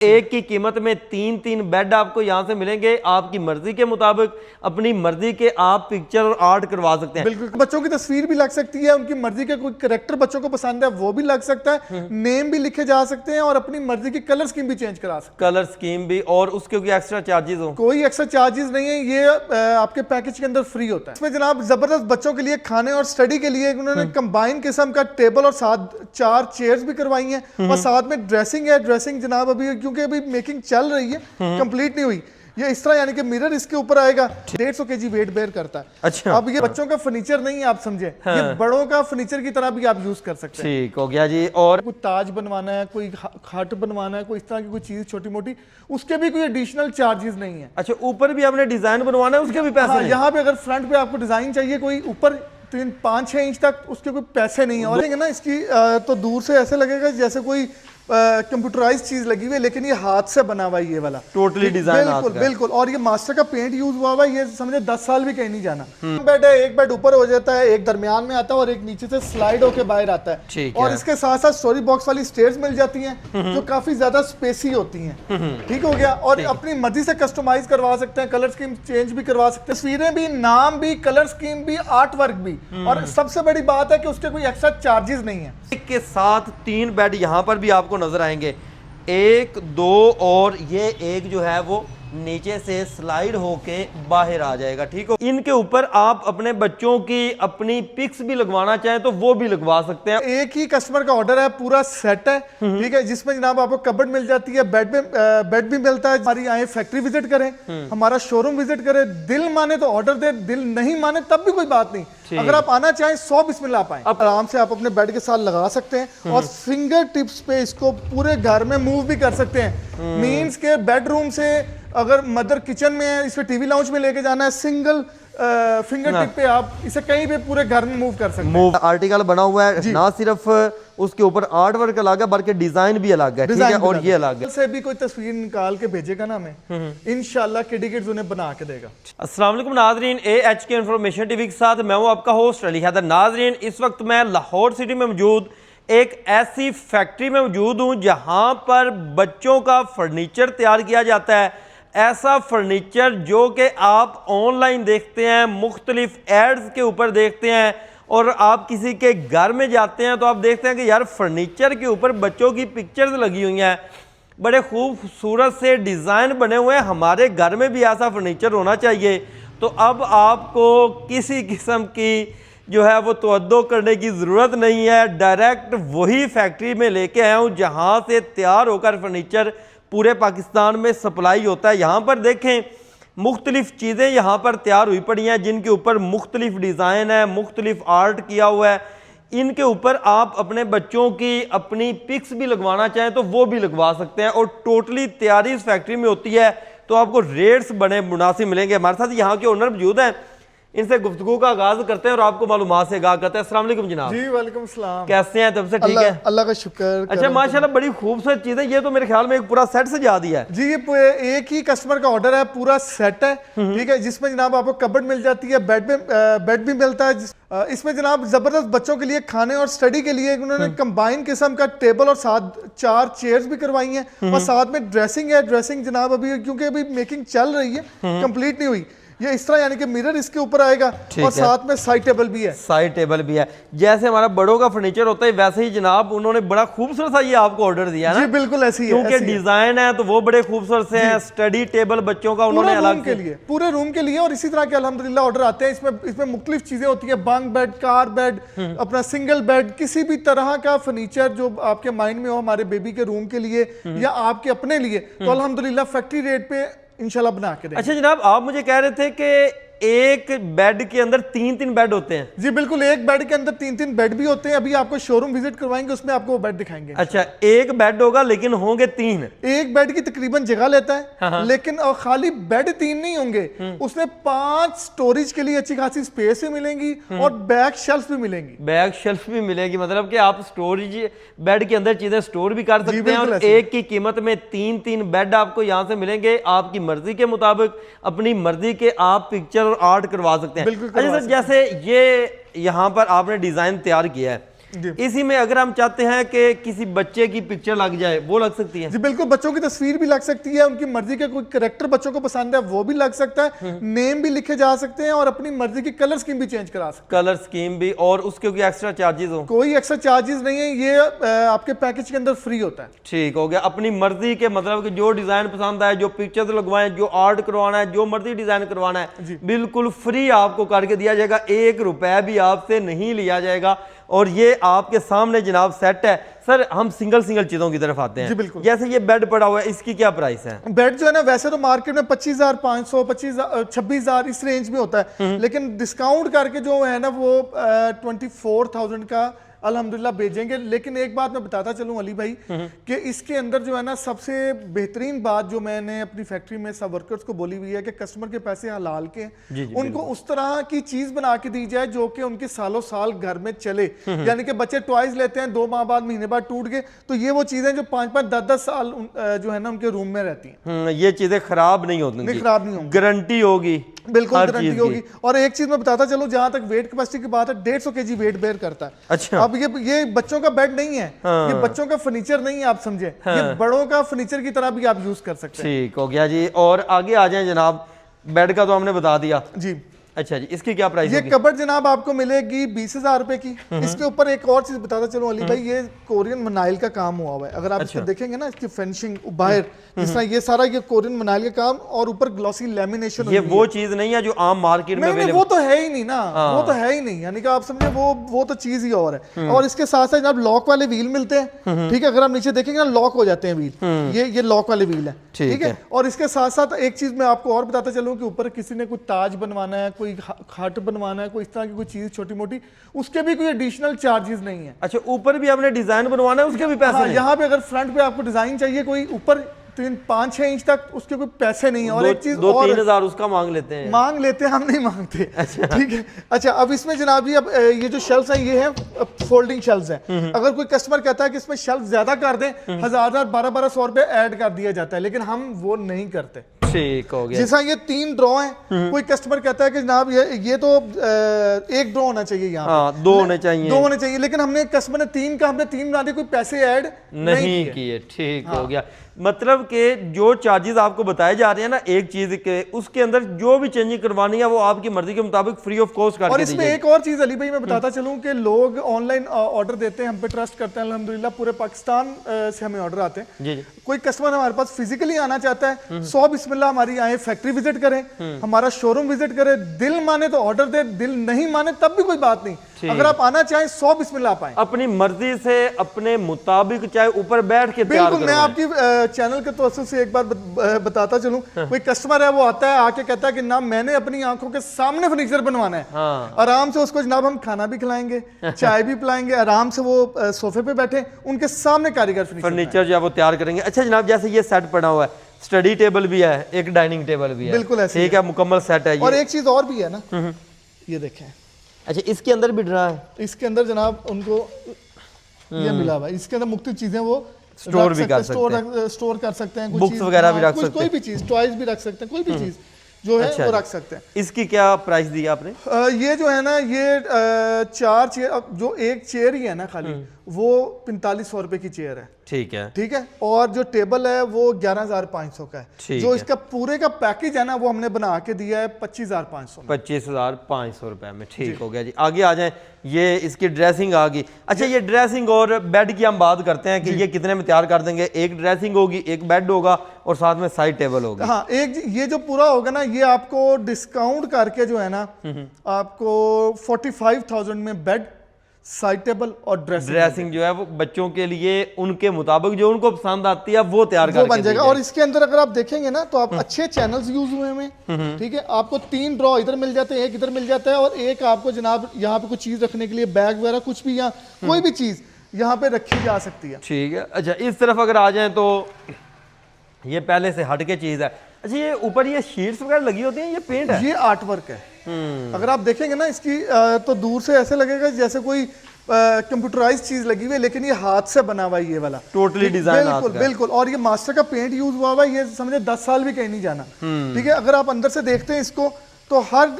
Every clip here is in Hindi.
एक की कीमत में तीन बेड आपको यहाँ से मिलेंगे। आपकी मर्जी के मुताबिक अपनी मर्जी के आप पिक्चर और आर्ट करवा सकते हैं। बिल्कुल, बच्चों की तस्वीर भी लग सकती है, उनकी मर्जी का कोई कैरेक्टर बच्चों को पसंद है वो भी लग सकता है, नेम भी लिखे जा सकते हैं और अपनी मर्जी की कलर स्कीम भी चेंज करा सकते हैं। कलर स्कीम भी, और उसके कोई एक्स्ट्रा चार्जेस हो? कोई एक्स्ट्रा चार्जेस नहीं है, ये आपके पैकेज के अंदर फ्री होता है। इसमें जनाब जबरदस्त बच्चों के लिए खाने और स्टडी के लिए उन्होंने कंबाइन किस्म का टेबल और साथ 4 चेयर्स भी करवाई हैं और साथ में ड्रेसिंग है। ड्रेसिंग जनाब अभी क्योंकि अभी मेकिंग चल रही है, कंप्लीट नहीं हुई। ये इस तरह यानी कि मिरर इसके ऊपर आएगा, 150 kg वेट बेयर करता है। अच्छा, अब ये बच्चों का फर्नीचर नहीं है, आप समझे, हाँ। ये बड़ों का फर्नीचर की तरह भी आप यूज कर सकते हैं। ठीक हो गया जी। और कोई ताज बनवाना है, कोई खाट बनवाना है, कोई इस तरह की कोई चीज छोटी मोटी, उसके भी कोई एडिशनल चार्जेस नहीं है। अच्छा, ऊपर भी आपने डिजाइन बनवाना है, उसके भी पैसे? हाँ, यहाँ पे अगर फ्रंट पे आपको डिजाइन चाहिए कोई ऊपर 5-6 इंच तक, उसके कोई पैसे नहीं है। और ना इसकी तो दूर से ऐसे लगेगा जैसे कोई कंप्यूटराइज चीज लगी हुई है, लेकिन ये हाथ से बना हुआ है, ये वाला टोटली डिजाइन। बिल्कुल बिल्कुल। और ये मास्टर का पेंट यूज हुआ हुआ है, ये समझे 10 साल भी कहीं नहीं जाना। बेड है, एक बेड ऊपर हो जाता है, एक दरमियान में आता है और एक नीचे से स्लाइड होके बाहर आता है। और इसके साथ साथ स्टोरी बॉक्स वाली स्टेयर्स मिल जाती हैं जो काफी ज्यादा स्पेसी होती हैं। ठीक हो गया। और अपनी मर्जी से कस्टमाइज करवा सकते हैं, कलर स्कीम चेंज भी करवा सकते हैं, तस्वीरें भी, नाम भी, कलर स्कीम भी, आर्ट वर्क भी। और सबसे बड़ी बात है कि उसके कोई एक्स्ट्रा चार्जेस नहीं है। के साथ 3 बेड यहाँ पर भी आपको नजर आएंगे, 1, 2 और ये एक जो है वो नीचे से स्लाइड होके बाहर आ जाएगा। ठीक हो। इनके ऊपर आप अपने बच्चों की अपनी पिक्स भी लगवाना चाहें तो वो भी लगवा सकते हैं। एक ही कस्टमर का ऑर्डर है, पूरा सेट है, ठीक है, जिसमें जनाब आपको कबर्ड मिल जाती है, बेड भी मिलता है। हमारी आए फैक्ट्री विजिट करें, हमारा शोरूम विजिट करें, दिल माने तो ऑर्डर दे, दिल नहीं माने तब भी कोई बात नहीं। अगर आप आना चाहें 100 बिस्मिल्लाह पाएं, आराम से आप अपने बेड के साथ लगा सकते हैं और फिंगर टिप्स पे इसको पूरे घर में मूव भी कर सकते हैं। मींस के बेडरूम से अगर मदर किचन में है, इसे टीवी लाउंज में लेके जाना है, सिंगल फिंगर टिप पे आप इसे कहीं भी पूरे घर में मूव कर सकते हैं। आर्टिकल बना हुआ है, ना सिर्फ उसके ऊपर आर्ट वर्क अलग है बल्कि डिजाइन भी अलग है। ठीक है। और ये अलग है। से भी कोई तस्वीर निकाल के भेजेगा ना हमें, इंशाल्लाह किडी किड्स उन्हें बना के देगा। अस्सलाम वालेकुम नाजरीन, AHK इंफॉर्मेशन टीवी के साथ मैं हूं आपका होस्ट अली हैदर। नाजरीन, इस वक्त मैं लाहौर सिटी में मौजूद एक ऐसी फैक्ट्री में मौजूद हूं जहां पर बच्चों का फर्नीचर तैयार किया जाता है। ऐसा फर्नीचर जो कि आप ऑनलाइन देखते हैं, मुख्तलिफ एड्स के ऊपर देखते हैं, और आप किसी के घर में जाते हैं तो आप देखते हैं कि यार फर्नीचर के ऊपर बच्चों की पिक्चर्स लगी हुई हैं, बड़े खूबसूरत से डिज़ाइन बने हुए हैं। हमारे घर में भी ऐसा फर्नीचर होना चाहिए। तो अब आपको किसी किस्म की जो है वो तवज्जो करने की ज़रूरत नहीं है, डायरेक्ट वही फैक्ट्री में लेके आया हूँ जहाँ से तैयार होकर फर्नीचर पूरे पाकिस्तान में सप्लाई होता है। यहाँ पर देखें, मुख्तलिफ चीज़ें यहाँ पर तैयार हुई पड़ी हैं जिनके ऊपर मुख्तलिफ डिज़ाइन है, मुख्तलिफ आर्ट किया हुआ है। इनके ऊपर आप अपने बच्चों की अपनी पिक्स भी लगवाना चाहें तो वो भी लगवा सकते हैं और टोटली तैयारी इस फैक्ट्री में होती है। तो आपको रेट्स बड़े मुनासिब मिलेंगे। हमारे साथ यहाँ के ओनर मौजूद हैं, इनसे गुफ्तगू का आगाज करते हैं और आपको मालूमात से आगाह करते हैं। अस्सलाम वालेकुम जनाब। जी वालेकुम सलाम। कैसे हैं? तब से ठीक है, अल्लाह का शुक्र। अच्छा माशाल्लाह, बड़ी खूबसूरत चीज़ है। ये तो मेरे ख्याल में एक पूरा सेट सजा दिया है। जी, ये एक ही कस्टमर का ऑर्डर है, पूरा सेट है, ठीक है, जिसमें जनाब आपको कबर्ड मिल जाती है, बेड भी मिलता है। इसमें जनाब जबरदस्त बच्चों के लिए खाने और स्टडी के लिए उन्होंने कंबाइन किस्म का टेबल और साथ 4 चेयर्स भी करवाई हैं और साथ में ड्रेसिंग है। ड्रेसिंग जनाब अभी क्योंकि अभी मेकिंग चल रही है, कंप्लीट नहीं हुई। ये इस तरह यानी कि मिरर इसके ऊपर आएगा और साथ में साइड टेबल भी है। साइड टेबल भी है। जैसे हमारा बड़ों का फर्नीचर होता है वैसे ही जनाब उन्होंने बड़ा खूबसूरत सा ये आपको ऑर्डर दिया ना। जी बिल्कुल ऐसी है, क्योंकि डिजाइन है तो वो बड़े खूबसूरत से हैं। स्टडी टेबल बच्चों का उन्होंने अलग के लिए, पूरे रूम के लिए। और इसी तरह के अल्हम्दुलिल्लाह ऑर्डर आते हैं। इसमें मुख्तलिफ चीजें होती है, बंक बेड, कार बेड, अपना सिंगल बेड, किसी भी तरह का फर्नीचर जो आपके माइंड में हो, हमारे बेबी के रूम के लिए या आपके अपने लिए, तो अल्हम्दुलिल्लाह फैक्ट्री रेट पे इंशाल्लाह बना के देंगे। अच्छा जनाब, आप मुझे कह रहे थे कि एक बेड के अंदर 3 बेड होते हैं? जी बिल्कुल, एक बेड के अंदर 3 बेड भी होते हैं। अभी आपको शोरूम विजिट करवाएंगे, उसमें आपको वो बेड दिखाएंगे। अच्छा, एक बेड होगा लेकिन होंगे 3? एक बेड की तकरीबन जगह लेता है, लेकिन और खाली बेड 3 नहीं होंगे, उसमें 5 स्टोरेज के लिए अच्छी खासी स्पेस भी मिलेंगी और बैक शेल्फ भी मिलेंगी। बैक शेल्फ भी मिलेगी, मतलब कि आप स्टोरेज बेड के अंदर चीजें स्टोर भी कर सकते हैं। और एक की कीमत में 3 बेड आपको यहाँ से मिलेंगे। आपकी मर्जी के मुताबिक अपनी मर्जी के आप पिक्चर और आर्ट करवा सकते हैं। अच्छा सर, जैसे ये यहाँ पर आपने डिजाइन तैयार किया है, जी। इसी में अगर हम चाहते हैं कि किसी बच्चे की पिक्चर लग जाए, वो लग सकती है? जी बिल्कुल, बच्चों की तस्वीर भी लग सकती है, उनकी मर्जी का कोई कैरेक्टर बच्चों को पसंद है वो भी लग सकता है, नेम भी लिखे जा सकते हैं और अपनी मर्जी की कलर स्कीम भी चेंज करा सकते कलर स्कीम भी, और उसके कोई एक्स्ट्रा चार्जेस हो? हैं। कोई एक्स्ट्रा चार्जेस नहीं है, ये आपके पैकेज के अंदर फ्री होता है। ठीक हो गया। अपनी मर्जी के मतलब कि जो डिजाइन पसंद आए, जो पिक्चर्स लगवाएं, जो आर्ट करवाना है, जो मर्जी डिजाइन करवाना है, बिल्कुल फ्री आपको करके दिया जाएगा, 1 रुपया भी आपसे नहीं लिया जाएगा। और ये आपके सामने जनाब सेट है। सर हम सिंगल चीजों की तरफ आते हैं। जी बिल्कुल। जैसे ये बेड पड़ा हुआ है, इसकी क्या प्राइस है? बेड जो है ना, वैसे तो मार्केट में 25,500 26,000 इस रेंज में होता है, लेकिन डिस्काउंट करके जो है ना वो 24,000 का अल्हम्दुलिल्लाह भेजेंगे। लेकिन एक बात मैं बताता चलूं अली भाई कि इसके अंदर जो है ना सबसे बेहतरीन बात जो मैंने अपनी फैक्ट्री में सब वर्कर्स को बोली हुई है कि कस्टमर के पैसे हलाल के उनको उस तरह की चीज बना के दी जाए जो कि उनके सालों साल घर में चले। यानी कि बच्चे टॉयज लेते हैं 2 माह बाद, महीने बाद टूट गए, तो ये वो चीजें जो 5-5 10-10 साल जो है ना उनके रूम में रहती हैं, ये चीजें खराब नहीं होती, खराब नहीं होंगी, गारंटी होगी, बिल्कुल गारंटी होगी। और एक चीज मैं बताता चलूं, जहां तक वेट कैपेसिटी की बात है, 150 kg वेट बेयर करता है। अच्छा। अब ये बच्चों का बेड नहीं है, ये बच्चों का फर्नीचर नहीं है, आप समझे, ये बड़ों का फर्नीचर की तरह भी आप यूज कर सकते हैं। ठीक हो गया जी। और आगे आ जाएं जनाब, बेड का तो हमने बता दिया जी। अच्छा जी, इसकी क्या प्राइस ये होगी? कबर्ड जनाब आपको मिलेगी 20,000 रुपए की। इसके ऊपर एक और चीज बताता चलूं अली भाई, ये कोरियन मनाइल का काम हुआ हुआ है। अगर आप इसको देखेंगे ना, इसकी फिनिशिंग बाहर जिस तरह ये सारा ये कोरियन मनाइल का काम, और ऊपर ग्लॉसी लैमिनेशन। ये वो चीज नहीं है जो आम मार्केट में नहीं, वो तो है ही नहीं ना, वो तो है ही नहीं, यानी कि आप समझे वो तो चीज ही और है। और इसके साथ साथ जनाब लॉक वाले व्हील मिलते हैं, ठीक है, अगर आप नीचे देखेंगे ना लॉक हो जाते हैं व्हील, ये लॉक वाले व्हील है, ठीक है। और इसके साथ साथ एक चीज मैं आपको और बताता चलूं कि ऊपर किसी ने कोई ताज बनवाना है, कोई खाट बनवाना है, कोई इस तरह की कोई चीज छोटी मोटी, उसके भी कोई एडिशनल चार्जेस नहीं है। अच्छा, ऊपर भी आपने डिजाइन बनवाना है, उसके भी पैसे नहीं? यहाँ पे अगर फ्रंट पे आपको डिजाइन चाहिए कोई ऊपर 3-5-6 इंच तक, उसके कोई पैसे नहीं है। और एक चीज 2-3 हज़ार उसका मांग लेते हैं, हम नहीं मांगते। ठीक है। अच्छा, अब इसमें जनाब अब ये जो शेल्फ्स हैं, ये है फोल्डिंग शेल्फ्स हैं। अगर कोई कस्टमर कहता है कि इसमें शेल्फ ज्यादा कर दें, 1,000-1,200 रुपए ऐड कर दिया जाता है, लेकिन हम वो नहीं करते। ठीक हो गया। जैसा ये 3 ड्रॉ हैं, कोई कस्टमर कहता है कि जनाब ये तो 1 ड्रॉ होना चाहिए, यहाँ 2 होने चाहिए, लेकिन हमने कस्टमर ने 3 का, हमने 3 बना दिए, कोई पैसे ऐड नहीं किए। ठीक हो गया। मतलब कि जो चार्जेस आपको बताए जा रहे हैं ना एक चीज के, उसके अंदर जो भी चेंजिंग करवानी है वो आपकी मर्जी के मुताबिक फ्री ऑफ कॉस्ट करके और इसमें एक और चीज अली भाई मैं बताता चलूं कि लोग ऑनलाइन ऑर्डर देते हैं, हम पे ट्रस्ट करते हैं अल्हम्दुलिल्लाह, पूरे पाकिस्तान से हमें ऑर्डर आते हैं। जी। कोई कस्टमर हमारे पास फिजिकली आना चाहता है, 100 बिस्मिल्लाह हमारी आए फैक्ट्री विजिट करें, हमारा शोरूम विजिट करें, दिल माने तो ऑर्डर दे, दिल नहीं माने तब भी कोई बात नहीं, अगर आप आना चाहें 100 बिस्मिल्लाह आप आए, अपनी मर्जी से अपने मुताबिक, चाहे ऊपर बैठ के। बिल्कुल। मैं आपकी चैनल के तौर से एक बार बताता चलूं, कोई कस्टमर है वो आता है, आके कहता है कि ना मैंने अपनी आंखों के सामने फर्नीचर बनवाना है, आराम से उसको जनाब हम खाना भी खिलाएंगे, चाय भी पिलाएंगे, आराम से वो सोफे पे बैठे उनके सामने कारीगर फर्नीचर जो है वो तैयार करेंगे। अच्छा जनाब, जैसे ये सेट पड़ा हुआ है, स्टडी टेबल भी है, एक डाइनिंग टेबल भी है, बिल्कुल ऐसे ठीक है, मुकम्मल सेट है ये। और एक चीज और भी है ना, ये देखें। अच्छा, इसके अंदर भी ड्रा है? इसके अंदर जनाब उनको ये मिला हुआ है, इसके अंदर मुख्तलिफ चीजें वो स्टोर भी कर सकते हैं, स्टोर कर सकते हैं, बुक्स वगैरह भी रख सकते हैं, कोई भी चीज, टॉयज भी रख सकते हैं, कोई भी चीज जो है वो रख सकते हैं। इसकी क्या प्राइस दी आपने? ये जो है ना, ये 4 चेयर, जो एक चेयर ही है ना खाली, वो 4500 रुपए की चेयर है, ठीक है। और जो टेबल है वो 11,500 का है। जो इसका पूरे का पैकेज है ना, वो हमने बना के दिया है 25,500 25,500 रुपए में। ठीक हो गया जी। आगे आ जाएं, ये इसकी ड्रेसिंग आ गई। अच्छा, ये ड्रेसिंग और बेड की हम बात करते हैं कि ये कितने में तैयार कर देंगे? एक ड्रेसिंग होगी, एक बेड होगा और साथ में साइड टेबल होगी। हाँ, एक ये जो पूरा होगा ना, ये आपको डिस्काउंट करके जो है ना, आपको 45,000 में बेड, साइड टेबल और ड्रेसिंग जो है वो बच्चों के लिए उनके मुताबिक जो उनको पसंद आती है वो तैयार करके बन जाएगा। और इसके अंदर अगर आप देखेंगे ना, तो आप अच्छे चैनल्स यूज हुए हैं, ठीक है। आपको 3 ड्रॉ इधर मिल जाते हैं, एक इधर मिल जाता है, और एक आपको जनाब यहाँ पे कुछ चीज रखने के लिए, बैग वगैरह कुछ भी, यहाँ कोई भी चीज यहाँ पे रखी जा सकती है, ठीक है। अच्छा, इस तरफ अगर आ जाए तो ये पहले से हट के चीज है। अच्छा, ये ऊपर ये शीट्स वगैरह लगी होती हैं, ये पेंट है? ये आर्ट वर्क है। अगर आप देखेंगे ना इसकी, तो दूर से ऐसे लगेगा जैसे कोई कंप्यूटराइज चीज लगी हुई है, लेकिन ये हाथ से बना हुआ है, ये वाला टोटली डिजाइन। बिल्कुल। और ये मास्टर का पेंट यूज हुआ हुआ है, ये समझे 10 साल भी कहीं नहीं जाना, ठीक है। अगर आप अंदर से देखते हैं इसको, तो हर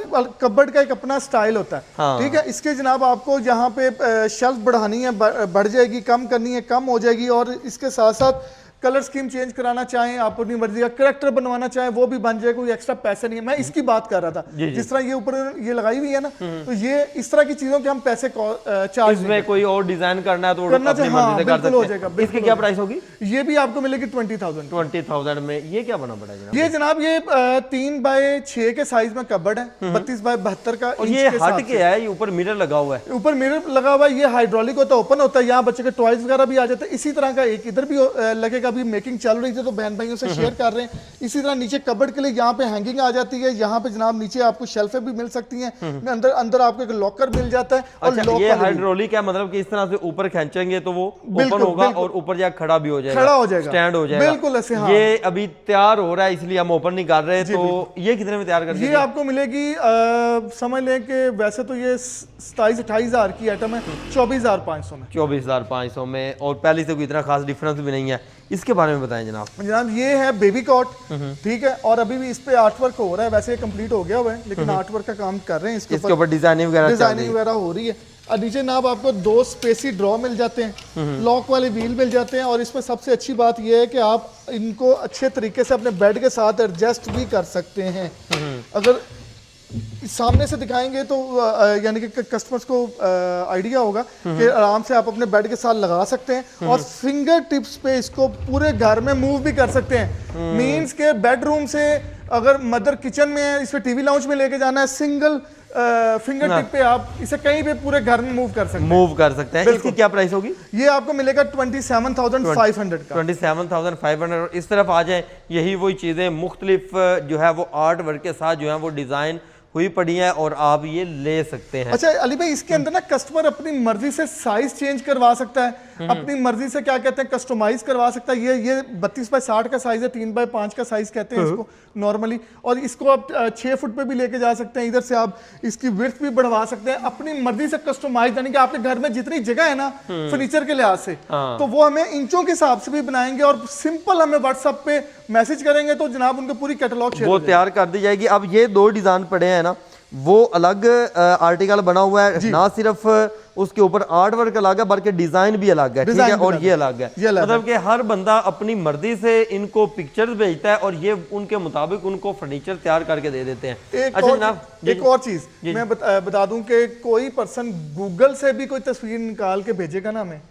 कबर्ड का एक अपना स्टाइल होता है। हाँ। ठीक है, इसके जनाब आपको यहाँ पे शेल्फ बढ़ानी है, बढ़ जाएगी, कम करनी है, कम हो जाएगी। और इसके साथ साथ कलर स्कीम चेंज कराना चाहें आप, अपनी मर्जी का करेक्टर बनवाना चाहें वो भी बन जाए, कोई एक्स्ट्रा पैसे नहीं है। मैं इसकी बात कर रहा था, जिस तरह ये ऊपर ये लगाई हुई है ना, तो ये इस तरह की चीजों के हम पैसे चार्ज इसमें कोई और डिजाइन करना है तो करना अपनी चाहिए, मर्जी हाँ, से कर बिल्कुल हो सकते जाएगा, हैं। बिल्कुल इसकी क्या प्राइस होगी? ये भी आपको मिलेगी 20,000। 20,000 में ये क्या बना पड़ा जनाब? ये जनाब ये 3x6 के साइज में कबर्ड है, 32x72 का। और ये हट के है, ये ऊपर मिरर लगा हुआ है, ऊपर मिरर लगा हुआ है, ये हाइड्रोलिक होता है, ओपन होता है, यहाँ बच्चे के टॉयज वगैरह भी आ जाते हैं। इसी तरह का एक इधर भी लगेगा, अभी मेकिंग चल रही थी तो बहन भाइयों से शेयर कर रहे हैं। इसी तरह नीचे कबर्ड के लिए यहाँ पे हैंगिंग आ जाती है, यहाँ पे जनाब नीचे आपको शेल्फे भी मिल सकती हैं, अंदर आपको एक लॉकर मिल जाता है। और अच्छा, ये हाइड्रोलिक है, मतलब कि इस तरह से ऊपर खींचेंगे तो वो ओपन होगा और ऊपर जाकर खड़ा भी हो जाएगा, खड़ा हो जाएगा, स्टैंड हो जाएगा, बिल्कुल ऐसे। हाँ। ये अभी तैयार हो रहा है इसलिए हम ओपन नहीं कर रहे। तो ये कितने में तैयार कर ये आपको मिलेगी, समझ लें कि वैसे तो ये 27-28 हज़ार की आइटम है, 24,500 में। 24,500 में, और पहले से कोई इतना खास डिफरेंस भी नहीं है। इसके बारे में बताएं जनाब। जनाब ये है बेबी कॉट, ठीक है, और अभी भी इस पे आर्ट वर्क हो रहा है, वैसे ये कंप्लीट हो गया हुआ है लेकिन आर्ट वर्क का काम कर रहे हैं, इसके ऊपर डिजाइनिंग वगैरह हो रही है। और नीचे जनाब आपको 2 स्पेसी ड्रॉ मिल जाते हैं, लॉक वाले व्हील मिल जाते हैं। और इसमें सबसे अच्छी बात यह है कि आप इनको अच्छे तरीके से अपने बेड के साथ एडजस्ट भी कर सकते हैं। अगर सामने से दिखाएंगे तो यानी कि कस्टमर्स को आइडिया होगा कि आराम से आप अपने बेड के साथ लगा सकते हैं और फिंगर टिप्स पे इसको पूरे घर में मूव भी कर सकते हैं। मींस के बेडरूम से अगर मदर किचन में है, इसे टीवी लाउंज में लेके जाना है, सिंगल फिंगर टिप पे आप इसे कहीं भी पूरे घर में मूव कर सकते हैं। इसकी क्या प्राइस होगी? ये आपको मिलेगा 27,500 का। 27,500। इस तरफ आ जाए, यही वही चीजें मुख्तलिफ जो है वो आर्ट वर्क के साथ जो है वो डिजाइन हुई पड़ी है और आप ये ले सकते हैं। अच्छा अली भाई, इसके अंदर ना कस्टमर अपनी मर्जी से साइज चेंज करवा सकता है, अपनी मर्जी से क्या कहते हैं कस्टमाइज करवा सकता है। ये 32x60 का साइज है, 3x5 का साइज कहते हैं इसको नॉर्मली। और इसको आप 6 फुट पे भी लेके जा सकते हैं, इधर से आप इसकी विड्थ भी बढ़वा सकते हैं अपनी मर्जी से कस्टमाइज, यानी कि आपके घर में जितनी जगह है ना फर्नीचर के लिहाज से, तो वो हमें इंचों के हिसाब से भी बनाएंगे और सिंपल हमें व्हाट्सएप पे मैसेज करेंगे तो जनाब उनको पूरी कैटलॉग वो तैयार कर दी जाएगी। अब ये 2 डिजाइन पड़े हैं ना, वो अलग आर्टिकल बना हुआ है, ना सिर्फ उसके ऊपर आर्ट वर्क अलग है बल्कि डिजाइन भी अलग है, ठीक है, और ये अलग है। मतलब कि हर बंदा अपनी मर्जी से इनको पिक्चर्स भेजता है और ये उनके मुताबिक उनको फर्नीचर तैयार करके दे देते हैं। अच्छा जनाब, एक और चीज मैं बता दूं कि कोई पर्सन गूगल से भी कोई तस्वीर निकाल के भेजेगा ना हमें,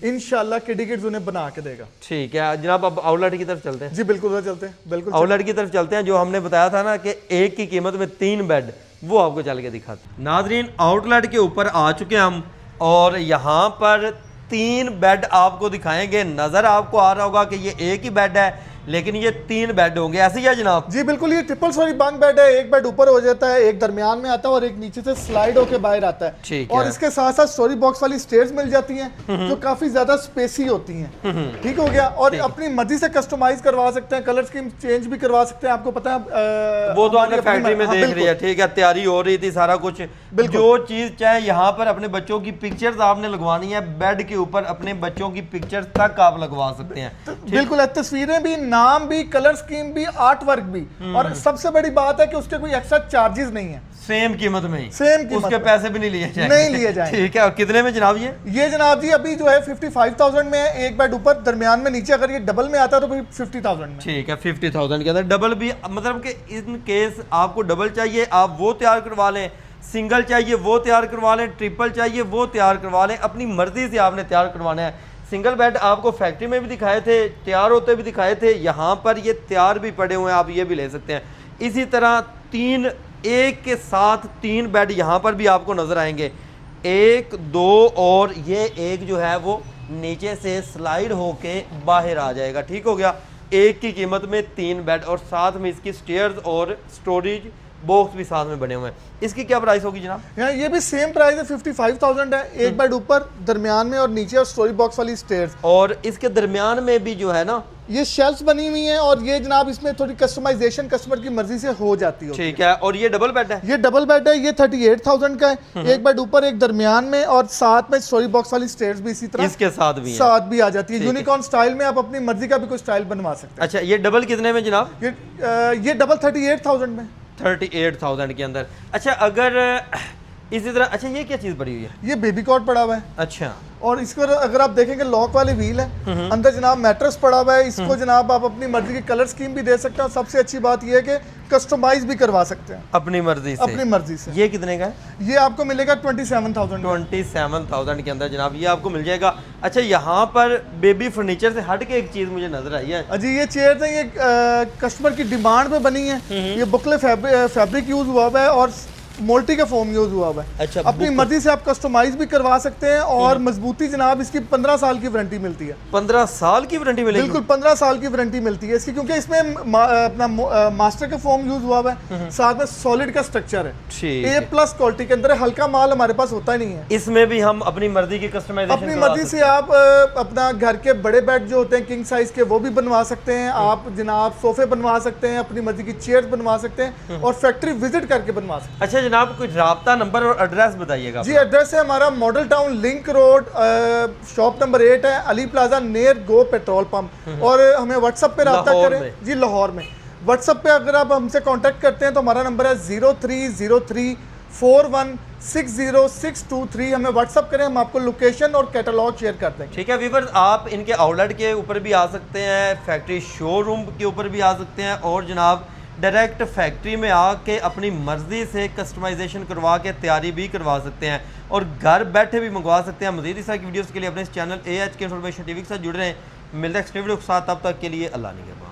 इंशाल्लाह किडी किड्स उन्हें बना के देगा। ठीक है जनाब, अब आउटलेट की तरफ चलते हैं। जी बिल्कुल चलते हैं, बिल्कुल आउटलेट की तरफ चलते हैं। जो हमने बताया था ना कि एक की कीमत में 3 बेड, वो आपको चल के दिखाते। नाजरीन, आउटलेट के ऊपर आ चुके हैं हम और यहाँ पर 3 बेड आपको दिखाएंगे। नजर आपको आ रहा होगा कि ये एक ही बेड है लेकिन ये 3 बेड होंगे, ऐसे ही है जनाब? जी बिल्कुल, ये ट्रिपल स्टोरी बंक बेड है। एक बेड ऊपर हो जाता है, एक दरमियान में आता है और एक नीचे से स्लाइड होकर बाहर आता है। ठीक और इसके साथ साथ स्टोरी बॉक्स वाली स्टेयर्स मिल जाती हैं जो काफी ज्यादा स्पेसी होती हैं। ठीक हो गया। और अपनी मर्जी से कस्टमाइज करवा सकते हैं, कलर स्कीम चेंज भी करवा सकते हैं। आपको पता है वो तो आपने फैक्ट्री में देख रही है, ठीक है, तैयारी हो रही थी, सारा कुछ जो चीज चाहे यहाँ पर अपने बच्चों की पिक्चर्स आपने लगवानी है, बेड के ऊपर अपने बच्चों की पिक्चर्स तक आप लगवा सकते हैं। बिल्कुल, तस्वीरें भी, नाम भी, कलर स्कीम भी, आर्ट वर्क भी। और सबसे बड़ी बात है कि उसके कोई एक्स्ट्रा चार्जेस नहीं है, सेम कीमत में ही, सेम कीमत, उसके पैसे भी नहीं लिए जाएंगे। ठीक है। और कितने में जनाब ये जनाब जी अभी जो है 55,000 में है, एक बेड ऊपर, दरमियान में, नीचे। अगर ये डबल में आता है तो 50,000 में। ठीक है, 50,000 के अंदर डबल भी, मतलब कि इन केस आपको डबल चाहिए आप वो तैयार करवा लें, सिंगल चाहिए वो तैयार करवा लें, ट्रिपल चाहिए वो तैयार करवा लें, अपनी मर्जी से आपने तैयार करवाना है। सिंगल बेड आपको फैक्ट्री में भी दिखाए थे, तैयार होते भी दिखाए थे, यहाँ पर ये तैयार भी पड़े हुए हैं, आप ये भी ले सकते हैं। इसी तरह 3 एक के साथ 3 बेड यहाँ पर भी आपको नजर आएंगे, 1, 2 और ये एक जो है वो नीचे से स्लाइड होके बाहर आ जाएगा। ठीक हो गया। एक की कीमत में 3 बेड और साथ में इसकी स्टेयर्स और स्टोरेज बॉक्स भी साथ में बने हुए हैं। इसकी क्या प्राइस होगी जनाब? ये भी सेम प्राइस है, 55,000 है। एक बेड ऊपर, दरमियान में और नीचे, और स्टोरी बॉक्स वाली स्टेयर्स। और इसके दरमियान में भी जो है ना ये शेल्फ्स बनी हुई हैं और ये जनाब इसमें थोड़ी कस्टमाइजेशन कस्टमर की मर्जी से हो जाती है। ठीक है। और ये डबल बेड है? ये डबल बेड है, ये 38,000 का है। एक बेड ऊपर, एक दरमियान में, और साथ में स्टोरी बॉक्स वाली स्टेयर्स भी इसी तरह इसके साथ भी आ जाती है। यूनिकॉर्न स्टाइल में आप अपनी मर्जी का भी कोई स्टाइल बनवा सकते हैं। अच्छा, ये डबल कितने में जनाब? ये डबल 38,000 में। 38,000 के अंदर। अच्छा, अगर इसी तरह, अच्छा ये क्या चीज़ पड़ी हुई है? ये बेबी कॉट पड़ा हुआ है अच्छा, और इसको अगर आप देखेंगे लॉक वाली व्हील है, अंदर जनाब मैट्रेस पड़ा हुआ है। इसको जनाब आप अपनी मर्जी की कलर स्कीम भी दे सकते हैं और सबसे अच्छी बात यह है कि कस्टमाइज भी करवा सकते हैं अपनी मर्जी से। अपनी मर्जी से। ये कितने का है? ये आपको मिलेगा 27,000। 27,000 के अंदर जनाब ये आपको मिल जाएगा। अच्छा, यहाँ पर बेबी फर्नीचर से हट के एक चीज़ मुझे नजर आई है। जी, ये चेयर है, ये कस्टमर की डिमांड पे बनी है। ये बुकले फैब्रिक यूज हुआ हुआ है और मोल्टी का फोम यूज हुआ हुआ है। अच्छा, अपनी मर्जी से आप कस्टमाइज भी करवा सकते हैं और मजबूती जनाब इसकी 15 साल की वारंटी मिलती है। 15 साल की वारंटी मिलेगी? बिल्कुल 15 साल की वारंटी मिलती है इसकी, क्योंकि इसमें अपना मास्टर का फोम यूज हुआ हुआ है, साथ में सॉलिड का स्ट्रक्चर है, ठीक A+ क्वालिटी के अंदर। हल्का माल हमारे पास होता ही नहीं है। इसमें भी हम अपनी मर्जी की कस्टमाइजेशन अपनी मर्जी से आप अपना घर के बड़े बेड जो होते हैं किंग साइज के वो भी बनवा सकते हैं। आप जनाब सोफे बनवा सकते हैं, अपनी मर्जी की चेयर्स बनवा सकते हैं और फैक्ट्री विजिट करके बनवा सकते हैं। अच्छा जनाब, कोई राब्ता नंबर और एड्रेस बताइएगा। जी, एड्रेस है हमारा model town link road, shop number 8 है, अली प्लाजा नियर गो पेट्रोल पंप। और हमें व्हाट्सएप पे रब्ता लाहौर करें। में? जी, लाहौर में। व्हाट्सएप पे अगर आप हमसे कांटेक्ट करते हैं तो हमारा नंबर है 0303416063। हमें व्हाट्सअप करें, हम आपको लोकेशन और कैटलॉग शेयर कर देंगे। ठीक है व्यूअर्स, आप इनके आउटलेट के ऊपर भी आ सकते हैं, फैक्ट्री शोरूम के ऊपर भी आ सकते हैं और जनाब डायरेक्ट फैक्ट्री में आके अपनी मर्जी से कस्टमाइजेशन करवा के तैयारी भी करवा सकते हैं और घर बैठे भी मंगवा सकते हैं। मज़ीद इस तरह की वीडियोज़ के लिए अपने इस चैनल AHK इन्फॉर्मेशन टीवी के साथ जुड़ रहे हैं। मिलते हैं नेक्स्ट वीडियो के साथ, तब तक के लिए अल्लाह निगहबान।